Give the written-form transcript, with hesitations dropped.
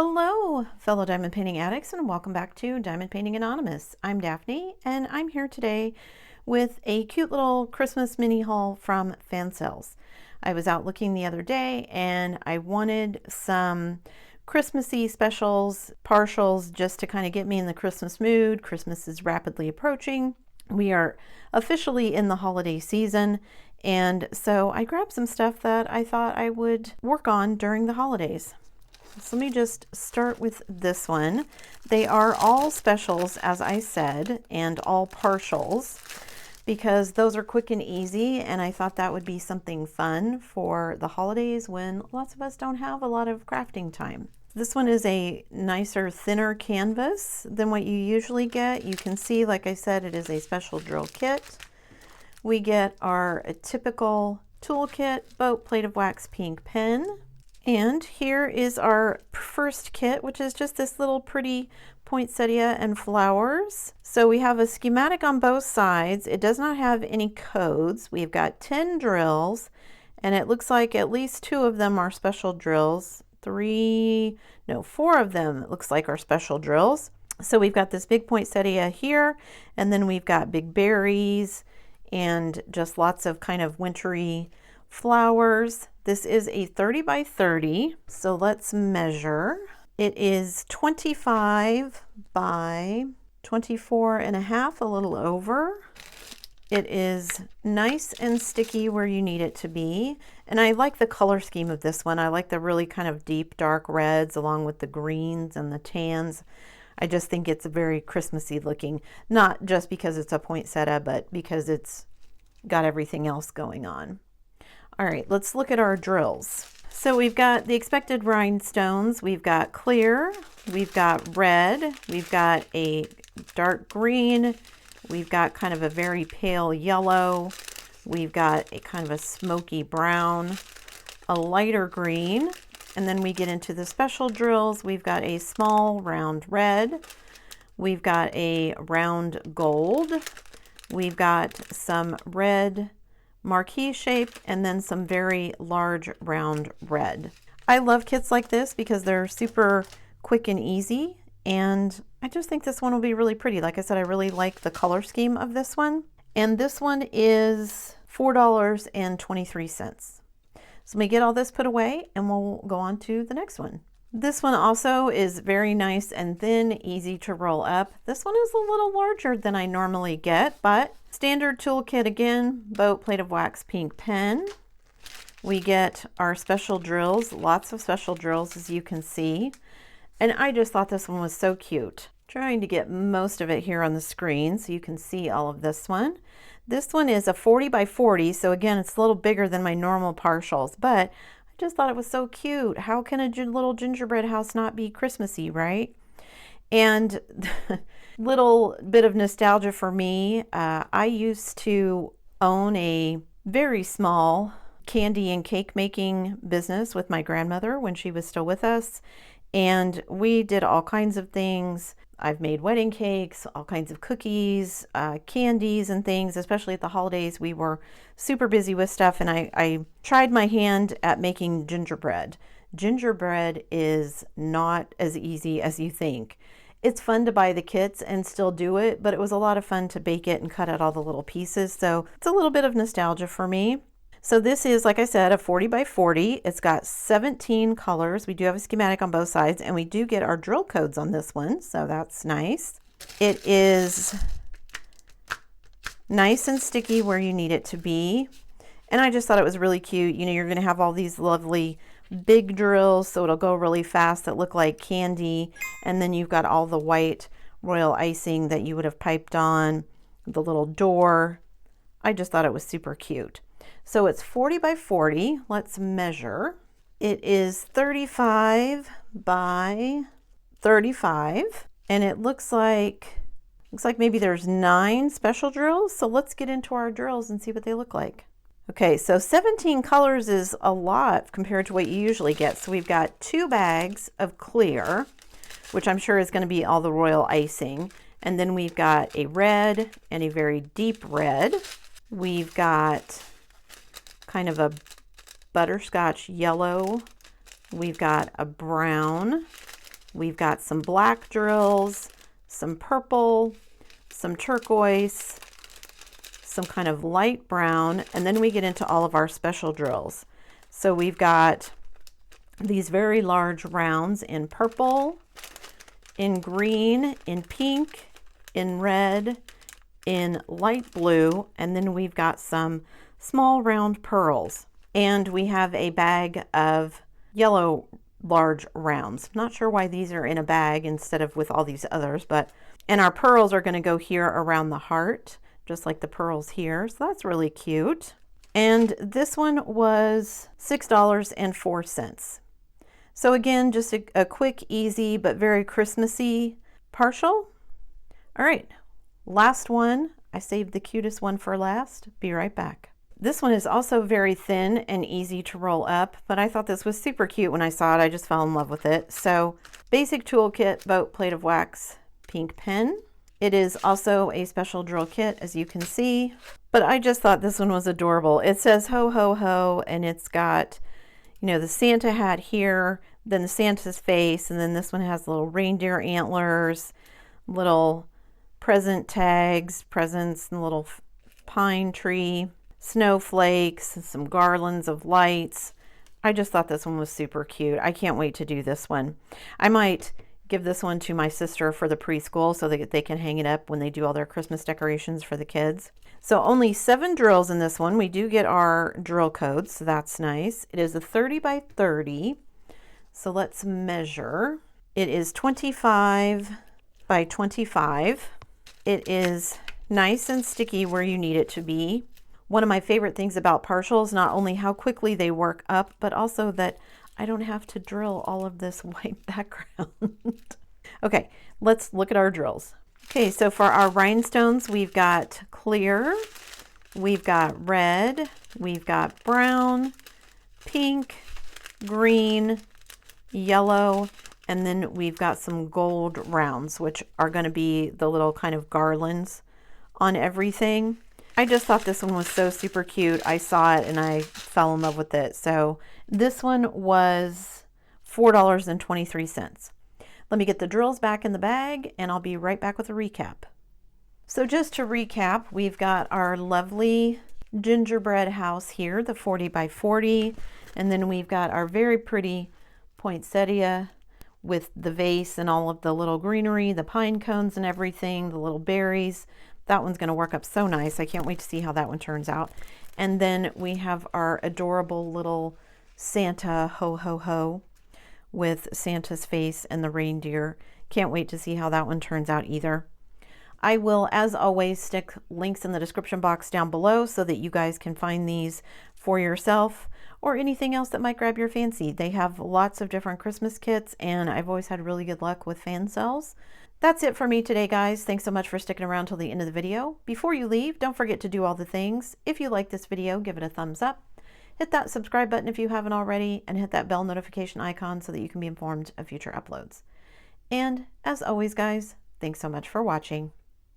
Hello, fellow diamond painting addicts, and welcome back to Diamond Painting Anonymous. I'm Daphne, and I'm here today with a cute little Christmas mini haul from Fansells. I was out looking the other day, and I wanted some Christmassy specials, partials, just to kind of get me in the Christmas mood. Christmas is rapidly approaching. We are officially in the holiday season, and so I grabbed some stuff that I thought I would work on during the holidays. So let me just start with this one. They are all specials, as I said, and all partials, because those are quick and easy, and I thought that would be something fun for the holidays when lots of us don't have a lot of crafting time. This one is a nicer, thinner canvas than what you usually get. You can see, like I said, it is a special drill kit. We get our typical toolkit, boat, plate of wax, pink pen. And here is our first kit, which is just this little pretty poinsettia and flowers. So we have a schematic on both sides. It does not have any codes. We've got 10 drills, and it looks like at least 2 of them are special drills. 4 of them, it looks like, are special drills. So we've got this big poinsettia here, and then we've got big berries and just lots of kind of wintry flowers. This is a 30 by 30, so let's measure. It is 25 by 24 and a half, a little over. It is nice and sticky where you need it to be. And I like the color scheme of this one. I like the really kind of deep dark reds along with the greens and the tans. I just think it's very Christmassy looking, not just because it's a poinsettia, but because it's got everything else going on. All right, let's look at our drills. So we've got the expected rhinestones. We've got clear, we've got red, we've got a dark green, we've got kind of a very pale yellow, we've got a kind of a smoky brown, a lighter green, and then we get into the special drills. We've got a small round red, we've got a round gold, we've got some red marquee shape, and then some very large round red. I love kits like this because they're super quick and easy, and I just think this one will be really pretty. Like I said, I really like the color scheme of this one, and this one is $4.23. So let me get all this put away and we'll go on to the next one. This one also is very nice and thin, easy to roll up. This one is a little larger than I normally get, but standard toolkit again, boat, plate of wax, pink pen. We get our special drills, lots of special drills, as you can see. And I just thought this one was so cute. Trying to get most of it here on the screen so you can see all of this one. This one is a 40 by 40, so again, it's a little bigger than my normal partials, but I just thought it was so cute. How can a little gingerbread house not be Christmassy, right? And little bit of nostalgia for me. I used to own a very small candy and cake making business with my grandmother when she was still with us. And we did all kinds of things. I've made wedding cakes, all kinds of cookies, candies and things, especially at the holidays. We were super busy with stuff, and I tried my hand at making gingerbread. Gingerbread is not as easy as you think. It's fun to buy the kits and still do it, but it was a lot of fun to bake it and cut out all the little pieces. So it's a little bit of nostalgia for me. So this is, like I said, a 40 by 40. It's got 17 colors. We do have a schematic on both sides, and we do get our drill codes on this one, so that's nice. It is nice and sticky where you need it to be. And I just thought it was really cute. You know, you're going to have all these lovely big drills, so it'll go really fast, that look like candy. And then you've got all the white royal icing that you would have piped on, the little door. I just thought it was super cute. So it's 40 by 40. Let's measure. It is 35 by 35, and it looks like maybe there's 9 special drills. So let's get into our drills and see what they look like. Okay, so 17 colors is a lot compared to what you usually get. So we've got 2 bags of clear, which I'm sure is going to be all the royal icing. And then we've got a red and a very deep red. We've got kind of a butterscotch yellow. We've got a brown, We've got some black drills, some purple, some turquoise, some kind of light brown, and then we get into all of our special drills. So we've got these very large rounds in purple, in green, in pink, in red, in light blue, and then we've got some small round pearls. And we have a bag of yellow large rounds. Not sure why these are in a bag instead of with all these others, and our pearls are going to go here around the heart, just like the pearls here. So that's really cute. And this one was $6.04. So again, just a quick, easy, but very Christmassy partial. All right, last one. I saved the cutest one for last. Be right back. This one is also very thin and easy to roll up, but I thought this was super cute when I saw it. I just fell in love with it. So basic toolkit, boat, plate of wax, pink pen. It is also a special drill kit, as you can see, but I just thought this one was adorable. It says ho, ho, ho, and it's got, you know, the Santa hat here, then the Santa's face, and then this one has little reindeer antlers, little present tags, presents, and a little pine tree, snowflakes, and some garlands of lights. I just thought this one was super cute. I can't wait to do this one. I might give this one to my sister for the preschool so that they can hang it up when they do all their Christmas decorations for the kids. So only 7 drills in this one. We do get our drill codes, so that's nice. It is a 30 by 30. So let's measure. It is 25 by 25. It is nice and sticky where you need it to be. One of my favorite things about partials, not only how quickly they work up, but also that I don't have to drill all of this white background. Okay, let's look at our drills. Okay, so for our rhinestones, we've got clear, we've got red, we've got brown, pink, green, yellow, and then we've got some gold rounds, which are going to be the little kind of garlands on everything. I just thought this one was so super cute. I saw it and I fell in love with it. So this one was $4.23. Let me get the drills back in the bag and I'll be right back with a recap. So just to recap, we've got our lovely gingerbread house here, the 40 by 40, and then we've got our very pretty poinsettia with the vase and all of the little greenery, the pine cones and everything, the little berries. That one's going to work up so nice. I can't wait to see how that one turns out. And then we have our adorable little Santa ho ho ho with Santa's face and the reindeer. Can't wait to see how that one turns out either. I will, as always, stick links in the description box down below so that you guys can find these for yourself or anything else that might grab your fancy. They have lots of different Christmas kits and I've always had really good luck with Fansells. That's it for me today, guys. Thanks so much for sticking around till the end of the video. Before you leave, don't forget to do all the things. If you like this video, give it a thumbs up. Hit that subscribe button if you haven't already, and hit that bell notification icon so that you can be informed of future uploads. And as always, guys, thanks so much for watching.